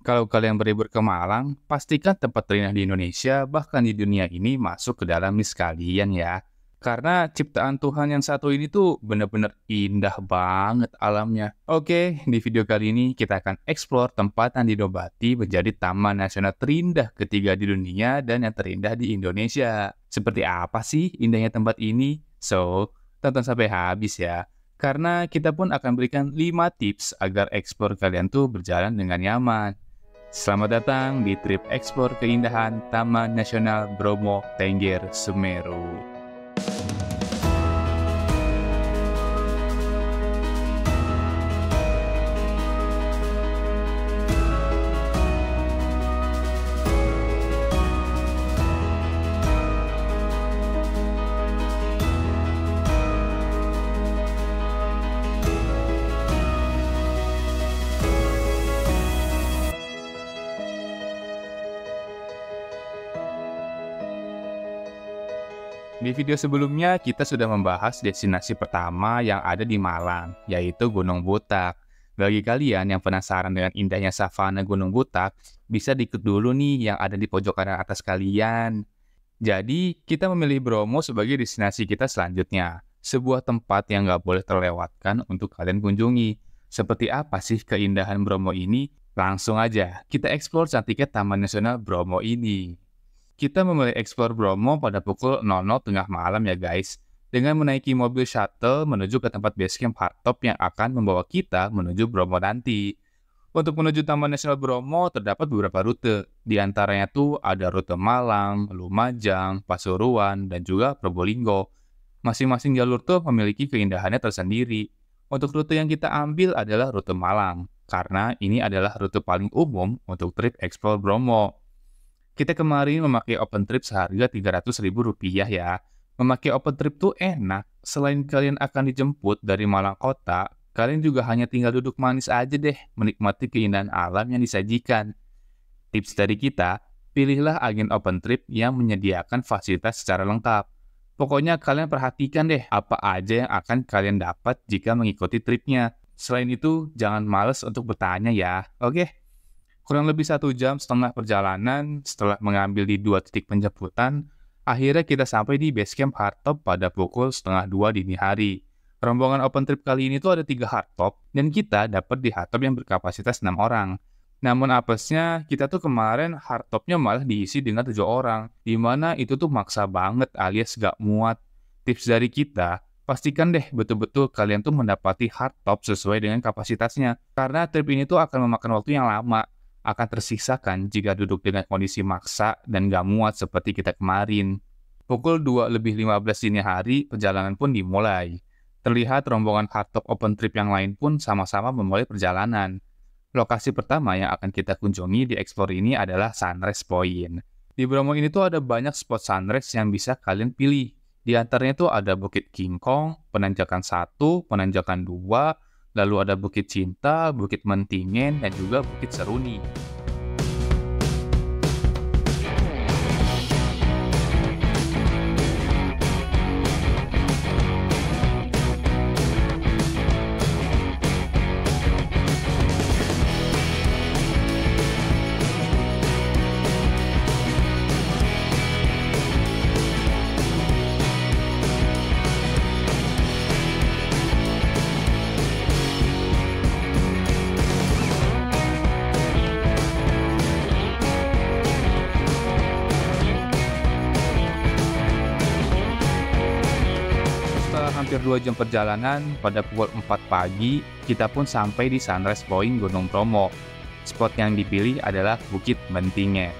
Kalau kalian berlibur ke Malang, pastikan tempat terindah di Indonesia, bahkan di dunia ini masuk ke dalam list kalian ya. Karena ciptaan Tuhan yang satu ini tuh bener-bener indah banget alamnya. Oke, di video kali ini kita akan explore tempat yang dinobati menjadi Taman Nasional terindah ketiga di dunia dan yang terindah di Indonesia. Seperti apa sih indahnya tempat ini? So, tonton sampai habis ya. Karena kita pun akan berikan 5 tips agar explore kalian tuh berjalan dengan nyaman. Selamat datang di trip eksplor keindahan Taman Nasional Bromo Tengger Semeru. Di video sebelumnya, kita sudah membahas destinasi pertama yang ada di Malang, yaitu Gunung Butak. Bagi kalian yang penasaran dengan indahnya savana Gunung Butak, bisa diikut dulu nih yang ada di pojok kanan atas kalian. Jadi, kita memilih Bromo sebagai destinasi kita selanjutnya. Sebuah tempat yang nggak boleh terlewatkan untuk kalian kunjungi. Seperti apa sih keindahan Bromo ini? Langsung aja, kita eksplor cantiknya Taman Nasional Bromo ini. Kita memulai eksplor Bromo pada pukul 00 tengah malam ya guys, dengan menaiki mobil shuttle menuju ke tempat basecamp hardtop yang akan membawa kita menuju Bromo nanti. Untuk menuju Taman Nasional Bromo terdapat beberapa rute, di antaranya tuh ada rute Malang, Lumajang, Pasuruan, dan juga Probolinggo. Masing-masing jalur tuh memiliki keindahannya tersendiri. Untuk rute yang kita ambil adalah rute Malang, karena ini adalah rute paling umum untuk trip explore Bromo. Kita kemarin memakai open trip seharga Rp300.000 ya. Memakai open trip tuh enak. Selain kalian akan dijemput dari Malang kota, kalian juga hanya tinggal duduk manis aja deh, menikmati keindahan alam yang disajikan. Tips dari kita, pilihlah agen open trip yang menyediakan fasilitas secara lengkap. Pokoknya kalian perhatikan deh apa aja yang akan kalian dapat jika mengikuti tripnya. Selain itu, jangan males untuk bertanya ya, oke? Kurang lebih 1,5 jam perjalanan setelah mengambil di 2 titik penjemputan, akhirnya kita sampai di basecamp hardtop pada pukul 1:30 dini hari. Rombongan open trip kali ini tuh ada 3 hardtop, dan kita dapat di hardtop yang berkapasitas 6 orang. Namun apesnya, kita tuh kemarin hardtopnya malah diisi dengan 7 orang, dimana itu tuh maksa banget alias gak muat. Tips dari kita, pastikan deh betul-betul kalian tuh mendapati hardtop sesuai dengan kapasitasnya, karena trip ini tuh akan memakan waktu yang lama. Akan tersiksakan jika duduk dengan kondisi maksa dan gak muat seperti kita kemarin. Pukul 2:15 dini hari, perjalanan pun dimulai. Terlihat rombongan hardtop open trip yang lain pun sama-sama memulai perjalanan. Lokasi pertama yang akan kita kunjungi di explore ini adalah Sunrise Point. Di Bromo ini tuh ada banyak spot sunrise yang bisa kalian pilih. Di antaranya tuh ada Bukit King Kong, Penanjakan 1, Penanjakan 2, lalu ada Bukit Cinta, Bukit Mentingen, dan juga Bukit Seruni. Hampir 2 jam perjalanan, pada pukul 4 pagi, kita pun sampai di Sunrise Point Gunung Bromo. Spot yang dipilih adalah Bukit Mentingen.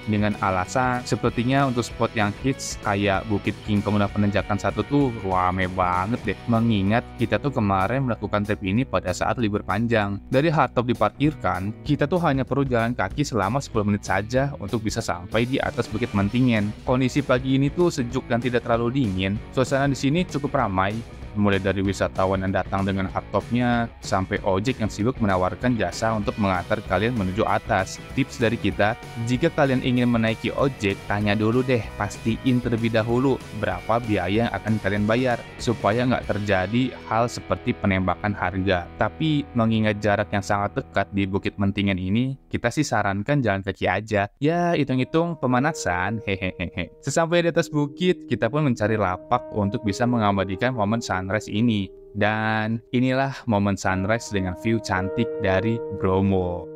Dengan alasan, sepertinya untuk spot yang hits kayak Bukit King Kong dan Penanjakan 1 tuh rame banget deh. Mengingat kita tuh kemarin melakukan trip ini pada saat libur panjang. Dari hardtop diparkirkan, kita tuh hanya perlu jalan kaki selama 10 menit saja untuk bisa sampai di atas Bukit Mentingen. Kondisi pagi ini tuh sejuk dan tidak terlalu dingin. Suasana di sini cukup ramai. mulai dari wisatawan yang datang dengan hardtopnya, sampai ojek yang sibuk menawarkan jasa untuk mengantar kalian menuju atas. Tips dari kita, jika kalian ingin menaiki ojek, tanya dulu deh, pastiin terlebih dahulu berapa biaya yang akan kalian bayar, supaya nggak terjadi hal seperti penembakan harga. Tapi mengingat jarak yang sangat dekat di Bukit Mentingan ini, kita sih sarankan jalan kaki aja. Ya, hitung-hitung pemanasan, hehehe. Sesampai di atas bukit, kita pun mencari lapak untuk bisa mengabadikan momen sunrise ini. Dan inilah momen sunrise dengan view cantik dari Bromo.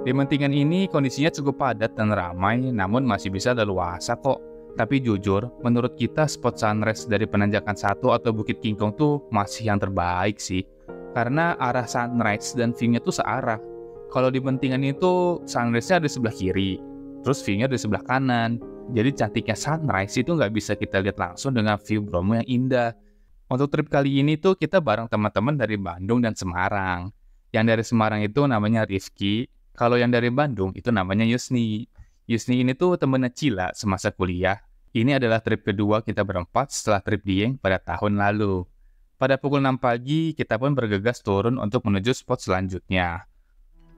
Di Mentingan ini kondisinya cukup padat dan ramai, namun masih bisa leluasa kok. Tapi jujur, menurut kita spot sunrise dari Penanjakan 1 atau Bukit Kingkong tuh masih yang terbaik sih. Karena arah sunrise dan view-nya tuh searah. Kalau di Mentingan itu sunrise-nya ada di sebelah kiri, terus view-nya ada di sebelah kanan. Jadi cantiknya sunrise itu nggak bisa kita lihat langsung dengan view Bromo yang indah. Untuk trip kali ini tuh kita bareng teman-teman dari Bandung dan Semarang. Yang dari Semarang itu namanya Rifki. Kalau yang dari Bandung itu namanya Yusni. Yusni ini tuh temennya Cila semasa kuliah. Ini adalah trip kedua kita berempat setelah trip Dieng pada tahun lalu. Pada pukul 6 pagi, kita pun bergegas turun untuk menuju spot selanjutnya.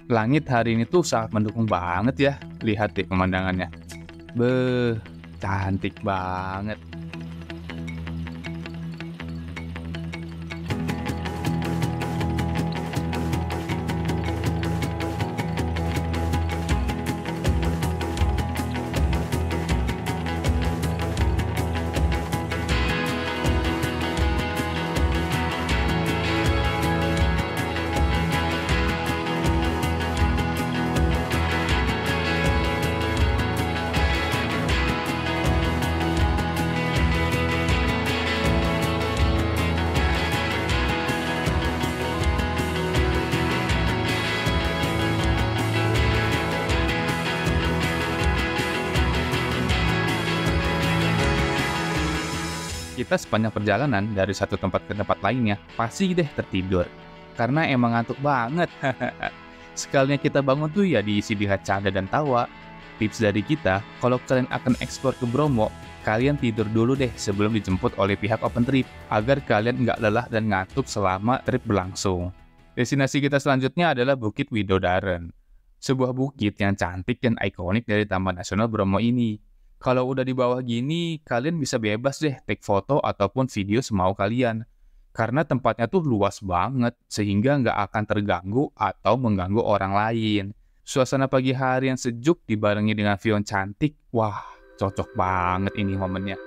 Langit hari ini tuh sangat mendukung banget ya. Lihat deh pemandangannya. Beuh, cantik banget. Kita sepanjang perjalanan dari satu tempat ke tempat lainnya pasti deh tertidur. Karena emang ngantuk banget. Sekalinya kita bangun tuh ya diisi lihat canda dan tawa. Tips dari kita, kalau kalian akan eksplor ke Bromo, kalian tidur dulu deh sebelum dijemput oleh pihak open trip, agar kalian nggak lelah dan ngantuk selama trip berlangsung. Destinasi kita selanjutnya adalah Bukit Widodaren. Sebuah bukit yang cantik dan ikonik dari Taman Nasional Bromo ini. Kalau udah di bawah gini, kalian bisa bebas deh take foto ataupun video semau kalian. Karena tempatnya tuh luas banget, sehingga nggak akan terganggu atau mengganggu orang lain. Suasana pagi hari yang sejuk dibarengi dengan view yang cantik, wah cocok banget ini momennya.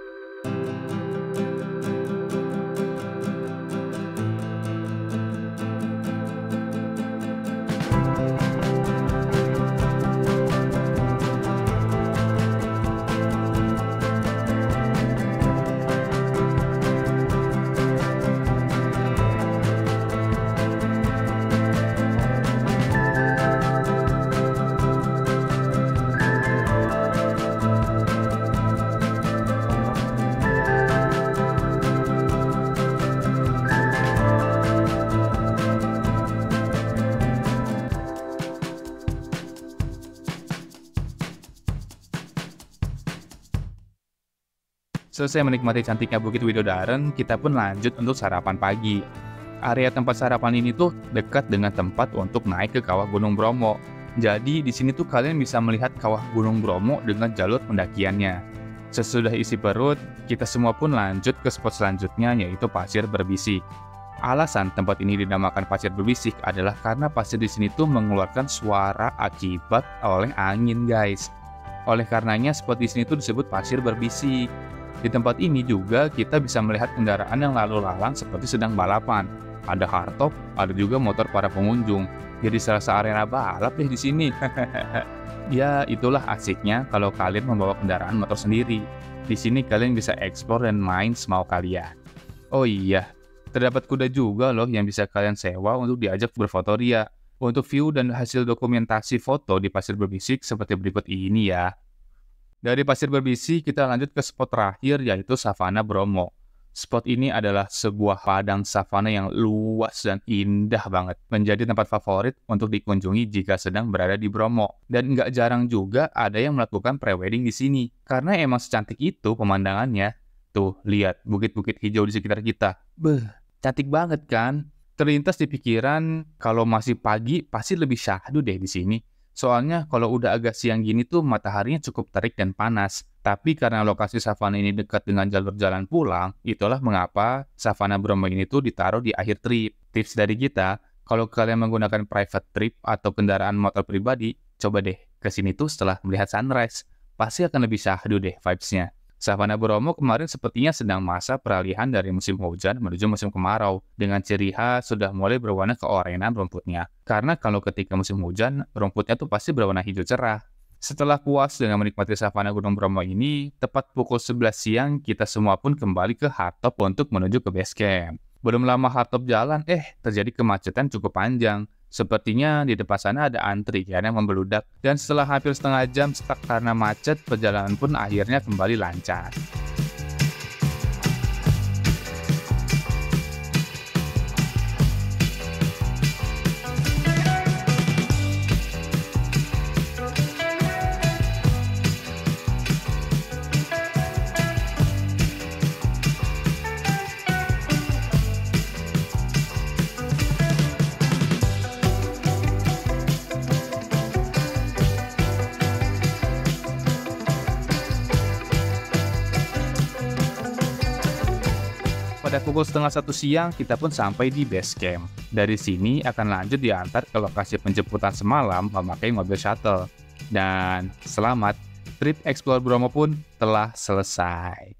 Selesai menikmati cantiknya Bukit Widodaren, kita pun lanjut untuk sarapan pagi. Area tempat sarapan ini tuh dekat dengan tempat untuk naik ke kawah Gunung Bromo. Jadi di sini tuh kalian bisa melihat kawah Gunung Bromo dengan jalur pendakiannya. Sesudah isi perut, kita semua pun lanjut ke spot selanjutnya yaitu Pasir Berbisik. Alasan tempat ini dinamakan Pasir Berbisik adalah karena pasir di sini tuh mengeluarkan suara akibat oleh angin, guys. Oleh karenanya spot di sini tuh disebut Pasir Berbisik. Di tempat ini juga kita bisa melihat kendaraan yang lalu lalang seperti sedang balapan. Ada hardtop, ada juga motor para pengunjung. Jadi serasa arena balap deh di sini. Ya, itulah asiknya kalau kalian membawa kendaraan motor sendiri. Di sini kalian bisa eksplor dan main semau kalian. Oh iya, Terdapat kuda juga loh yang bisa kalian sewa untuk diajak berfoto ria. Untuk view dan hasil dokumentasi foto di pasir berbisik seperti berikut ini ya. Dari pasir berbisik kita lanjut ke spot terakhir yaitu Savana Bromo. Spot ini adalah sebuah padang savana yang luas dan indah banget. Menjadi tempat favorit untuk dikunjungi jika sedang berada di Bromo. Dan nggak jarang juga ada yang melakukan prewedding di sini. Karena emang secantik itu pemandangannya. Tuh, lihat bukit-bukit hijau di sekitar kita. Beuh, cantik banget kan? Terlintas di pikiran kalau masih pagi pasti lebih syahdu deh di sini. Soalnya kalau udah agak siang gini tuh mataharinya cukup terik dan panas. Tapi karena lokasi savana ini dekat dengan jalur jalan pulang, itulah mengapa Savana Bromo ini tuh ditaruh di akhir trip. Tips dari kita, kalau kalian menggunakan private trip atau kendaraan motor pribadi, coba deh ke sini tuh setelah melihat sunrise. Pasti akan lebih syahdu deh vibes-nya. Savana Bromo kemarin sepertinya sedang masa peralihan dari musim hujan menuju musim kemarau, dengan ciri khas sudah mulai berwarna keorenan rumputnya. Karena kalau ketika musim hujan, rumputnya tuh pasti berwarna hijau cerah. Setelah puas dengan menikmati savana Gunung Bromo ini, tepat pukul 11 siang kita semua pun kembali ke hardtop untuk menuju ke base camp. Belum lama hardtop jalan, terjadi kemacetan cukup panjang. Sepertinya di depan sana ada antrian yang membeludak, dan setelah hampir setengah jam stuck karena macet, perjalanan pun akhirnya kembali lancar. Pada pukul setengah 1 siang, kita pun sampai di base camp. Dari sini akan lanjut diantar ke lokasi penjemputan semalam memakai mobil shuttle. Dan selamat, trip Explore Bromo pun telah selesai.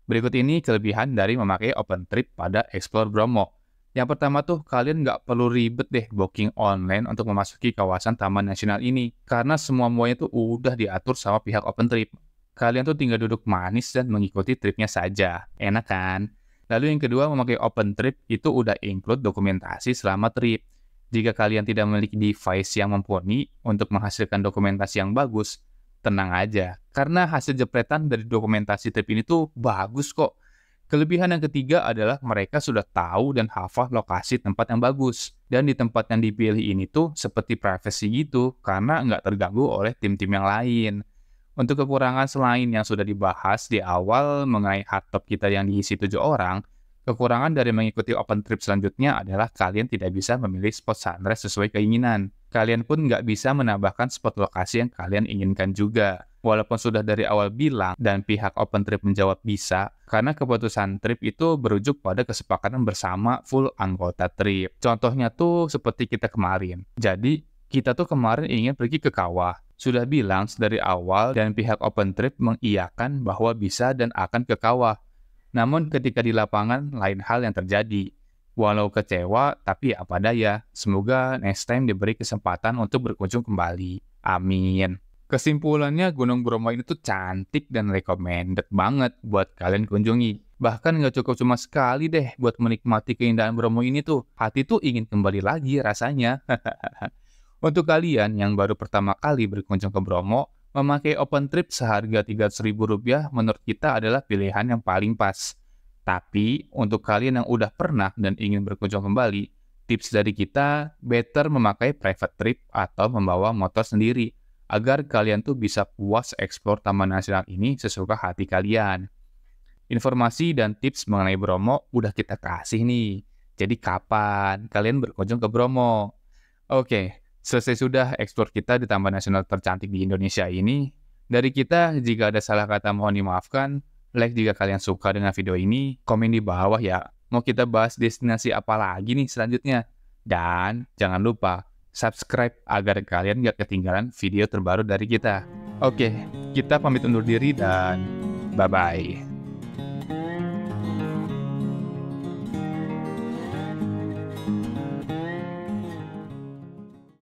Berikut ini kelebihan dari memakai open trip pada Explore Bromo. Yang pertama tuh, kalian nggak perlu ribet deh booking online untuk memasuki kawasan Taman Nasional ini. Karena semuanya tuh udah diatur sama pihak open trip. Kalian tuh tinggal duduk manis dan mengikuti tripnya saja. Enak kan? Lalu yang kedua, memakai open trip itu udah include dokumentasi selama trip. Jika kalian tidak memiliki device yang mumpuni untuk menghasilkan dokumentasi yang bagus, tenang aja. Karena hasil jepretan dari dokumentasi trip ini tuh bagus kok. Kelebihan yang ketiga adalah mereka sudah tahu dan hafal lokasi tempat yang bagus. Dan di tempat yang dipilih ini tuh seperti privacy gitu, karena nggak terganggu oleh tim-tim yang lain. Untuk kekurangan selain yang sudah dibahas di awal mengenai hardtop kita yang diisi 7 orang, kekurangan dari mengikuti open trip selanjutnya adalah kalian tidak bisa memilih spot sunrise sesuai keinginan. Kalian pun nggak bisa menambahkan spot lokasi yang kalian inginkan juga. Walaupun sudah dari awal bilang dan pihak open trip menjawab bisa, karena keputusan trip itu berujuk pada kesepakatan bersama full anggota trip. Contohnya tuh seperti kita kemarin. Jadi, kita tuh kemarin ingin pergi ke kawah. Sudah bilang dari awal dan pihak open trip mengiyakan bahwa bisa dan akan ke kawah. Namun ketika di lapangan lain hal yang terjadi. Walau kecewa, tapi apa daya. Semoga next time diberi kesempatan untuk berkunjung kembali. Amin. Kesimpulannya Gunung Bromo ini tuh cantik dan recommended banget buat kalian kunjungi. Bahkan nggak cukup cuma sekali deh buat menikmati keindahan Bromo ini tuh. Hati tuh ingin kembali lagi rasanya. Untuk kalian yang baru pertama kali berkunjung ke Bromo, memakai open trip seharga Rp300.000 menurut kita adalah pilihan yang paling pas. Tapi, untuk kalian yang udah pernah dan ingin berkunjung kembali, tips dari kita, better memakai private trip atau membawa motor sendiri, agar kalian tuh bisa puas eksplor Taman Nasional ini sesuka hati kalian. Informasi dan tips mengenai Bromo udah kita kasih nih. Jadi kapan kalian berkunjung ke Bromo? Oke. Selesai sudah eksplor kita di Taman Nasional tercantik di Indonesia ini. Dari kita, jika ada salah kata mohon dimaafkan. Like jika kalian suka dengan video ini, komen di bawah ya. Mau kita bahas destinasi apa lagi nih selanjutnya. Dan jangan lupa, subscribe agar kalian gak ketinggalan video terbaru dari kita. Oke, kita pamit undur diri dan bye-bye.